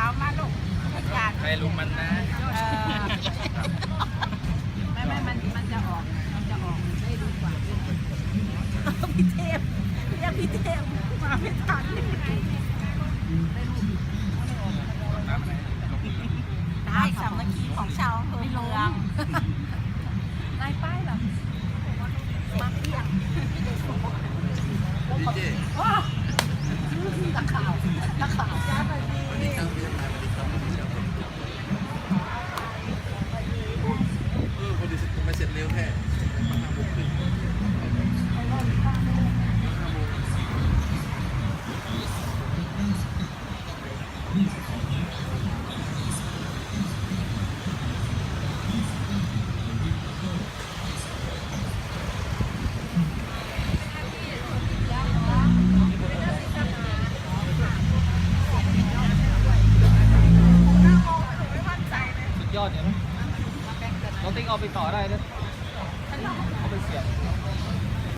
าวมาลูกอาจารย์ ใครลุงมันนะ ไม่มันจะออกได้ดีกว่าพี่เทพเรียกพี่เทพมาไม่ทันได้สามัคคีของชาวอำเภอเมืองนายป้ายแบบมาเที่ยงดีเจนักข่าววันนี้ตั้งเรื่องอะไรพอดีไม่เสร็จเร็วแค่มา5 โมงครึ่งสุดยอดเนี่ยนะเราติ๊กเอาไปต่อได้นะ